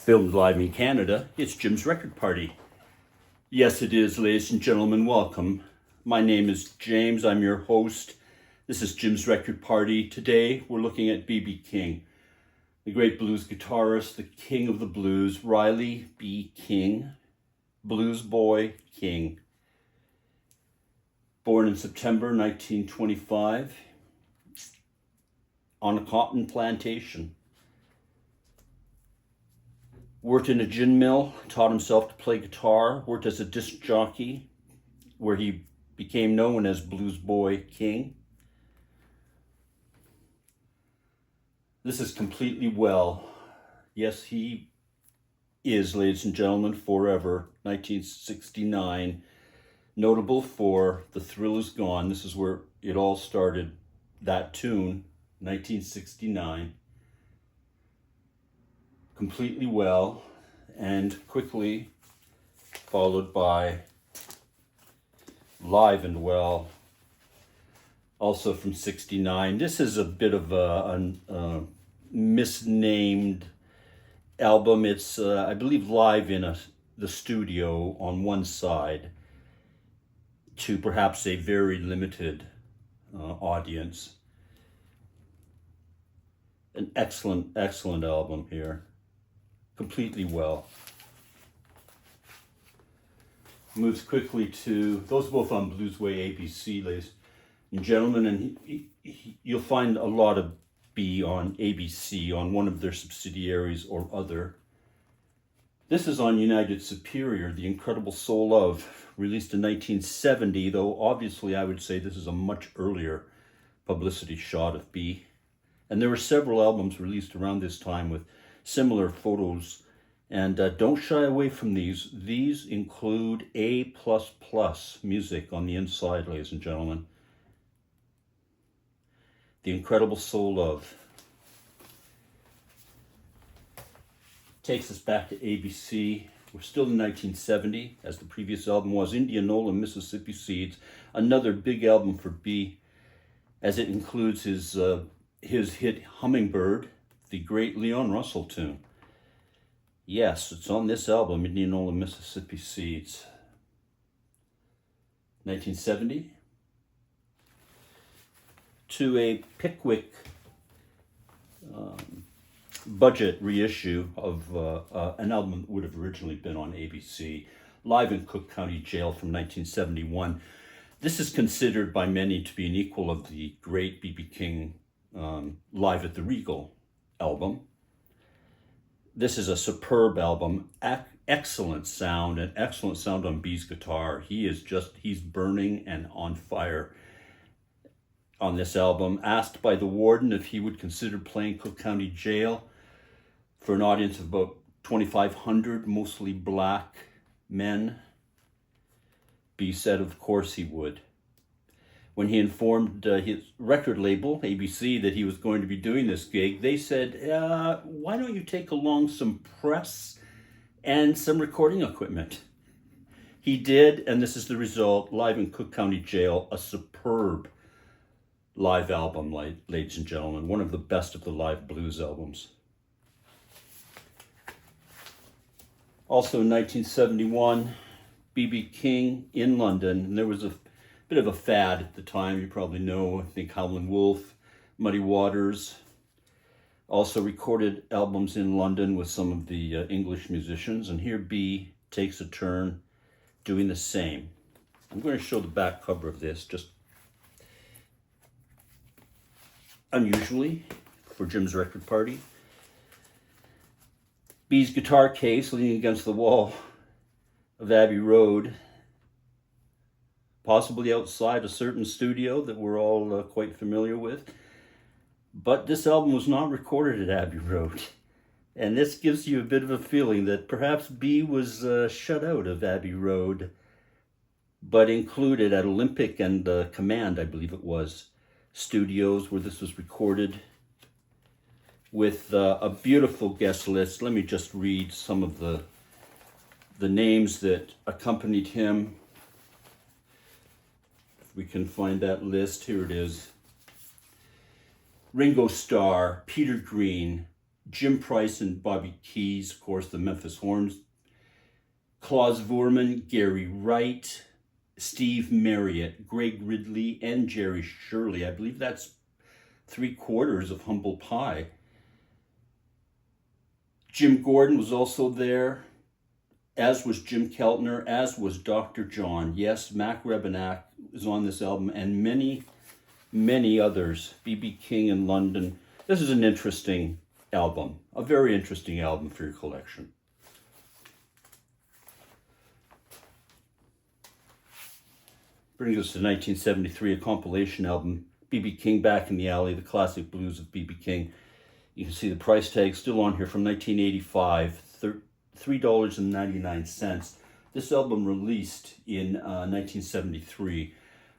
Filmed live in Canada, it's Jim's Record Party. Yes, it is, ladies and gentlemen, welcome. My name is James, I'm your host. This is Jim's Record Party. Today, we're looking at B.B. King, the great blues guitarist, the king of the blues, Riley B. King, Blues Boy King. Born in September 1925 on a cotton plantation. Worked in a gin mill, taught himself to play guitar, worked as a disc jockey, where he became known as Blues Boy King. This is Completely Well. Yes, he is, ladies and gentlemen, forever. 1969. Notable for The Thrill Is Gone. This is where it all started. That tune, 1969. Completely Well, and quickly followed by Live and Well, also from 69. This is a bit of a misnamed album. It's, I believe, live in the studio on one side to perhaps a very limited audience. An excellent album here. Completely Well. Moves quickly to those both on Bluesway ABC, ladies and gentlemen, and you'll find a lot of B on ABC, on one of their subsidiaries or other. This is on United Superior, The Incredible Soul Of, released in 1970, though obviously I would say this is a much earlier publicity shot of B. And there were several albums released around this time with similar photos. And don't shy away from these. These include A++ music on the inside, ladies and gentlemen. The Incredible Soul Of. Takes us back to ABC. We're still in 1970, as the previous album was. Indianola, Mississippi Seeds. Another big album for B, as it includes his hit Hummingbird, the great Leon Russell tune. Yes, it's on this album, Indianola, Mississippi Seeds. 1970. To a Pickwick budget reissue of an album that would have originally been on ABC, Live in Cook County Jail from 1971. This is considered by many to be an equal of the great B.B. King Live at the Regal album. This is a superb album, excellent sound, and excellent sound on B's guitar. He's burning and on fire on this album. Asked by the warden if he would consider playing Cook County Jail for an audience of about 2,500, mostly black men, B said of course he would. When he informed his record label, ABC, that he was going to be doing this gig, they said, why don't you take along some press and some recording equipment? He did, and this is the result. Live in Cook County Jail, a superb live album, ladies and gentlemen. One of the best of the live blues albums. Also in 1971, B.B. King in London, and there was a bit of a fad at the time, you probably know. I think Howlin' Wolf, Muddy Waters. Also recorded albums in London with some of the English musicians, and here B takes a turn doing the same. I'm going to show the back cover of this, just unusually for Jim's Record Party. B's guitar case leaning against the wall of Abbey Road, possibly outside a certain studio that we're all quite familiar with. But this album was not recorded at Abbey Road. And this gives you a bit of a feeling that perhaps B was shut out of Abbey Road, but included at Olympic and Command, I believe it was, studios where this was recorded, with a beautiful guest list. Let me just read some of the names that accompanied him. If we can find that list, here it is. Ringo Starr, Peter Green, Jim Price and Bobby Keys, of course, the Memphis Horns. Klaus Voormann, Gary Wright, Steve Marriott, Greg Ridley, and Jerry Shirley. I believe that's 3/4 of Humble Pie. Jim Gordon was also there, as was Jim Keltner, as was Dr. John. Yes, Mac Rebennack is on this album, and many, many others. B.B. King in London. This is an interesting album, a very interesting album for your collection. Brings us to 1973, a compilation album, B.B. King, Back in the Alley, the classic blues of B.B. King. You can see the price tag still on here from 1985, $3.99. This album released in 1973,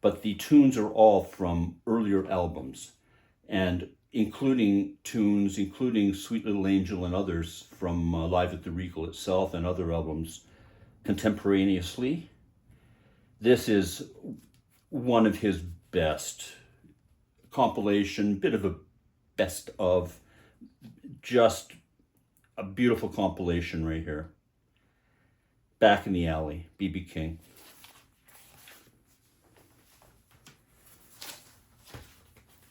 but the tunes are all from earlier albums, and including Sweet Little Angel and others from Live at the Regal itself and other albums contemporaneously. This is one of his best compilation, bit of a best of, just a beautiful compilation right here. Back in the Alley, B.B. King.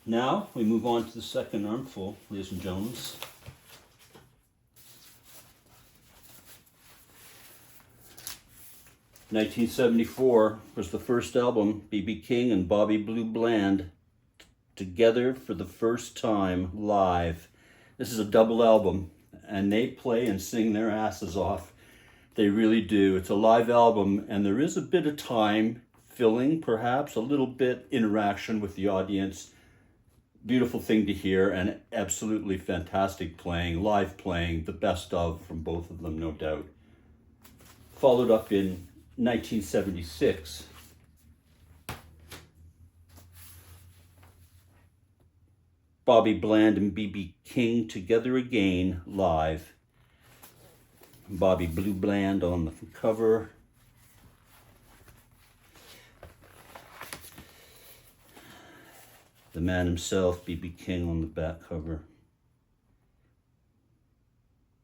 Now we move on to the second armful, ladies and gentlemen. 1974 was the first album, B.B. King and Bobby Blue Bland together for the first time live. This is a double album, and they play and sing their asses off. They really do. It's a live album, and there is a bit of time filling, perhaps, a little bit interaction with the audience. Beautiful thing to hear, and absolutely fantastic playing, live playing, the best of from both of them, no doubt. Followed up in 1976. Bobby Bland and B.B. King together again, live. Bobby Blue Bland on the cover. The man himself, B.B. King, on the back cover.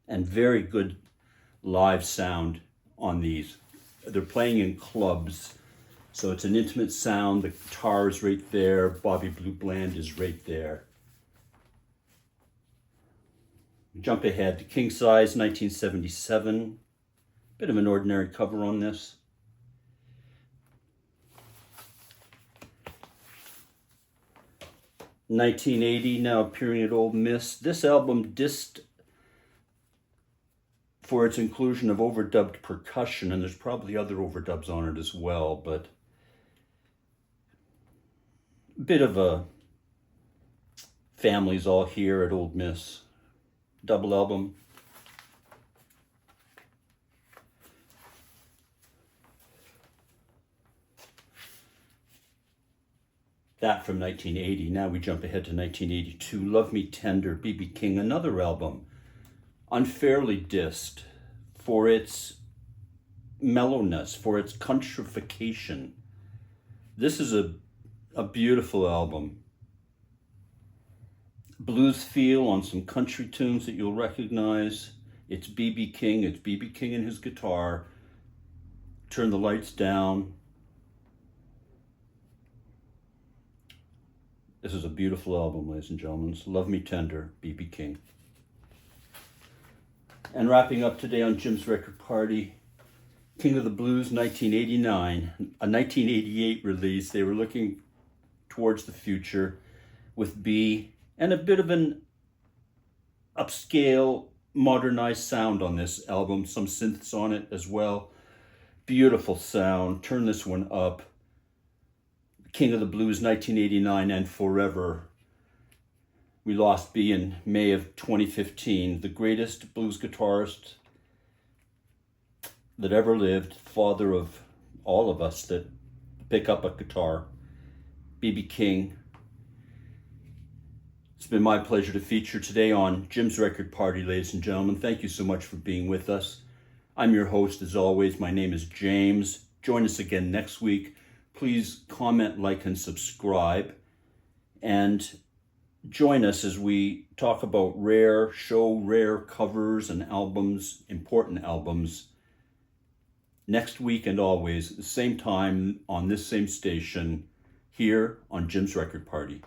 And very good live sound on these. They're playing in clubs, so it's an intimate sound. The guitar is right there. Bobby Blue Bland is right there. Jump ahead to King Size, 1977. Bit of an ordinary cover on this. $1980, now appearing at Ole Miss. This album dissed for its inclusion of overdubbed percussion, and there's probably other overdubs on it as well, but a bit of a Families All Here at Ole Miss double album. That from 1980. Now we jump ahead to 1982. Love Me Tender, B.B. King, another album. Unfairly dissed for its mellowness, for its countrification. This is a beautiful album. Blues feel on some country tunes that you'll recognize. It's B.B. King. It's B.B. King and his guitar. Turn the lights down. This is a beautiful album, ladies and gentlemen. Love Me Tender, B.B. King. And wrapping up today on Jim's Record Party, King of the Blues, 1989, a 1988 release. They were looking towards the future with B, and a bit of an upscale, modernized sound on this album. Some synths on it as well. Beautiful sound. Turn this one up. King of the Blues, 1989 and forever. We lost B in May of 2015. The greatest blues guitarist that ever lived. Father of all of us that pick up a guitar. B.B. King. It's been my pleasure to feature today on Jim's Record Party, ladies and gentlemen. Thank you so much for being with us. I'm your host, as always. My name is James. Join us again next week. Please comment, like, and subscribe. And join us as we talk about show rare covers and albums, important albums, next week and always, at the same time, on this same station, here on Jim's Record Party.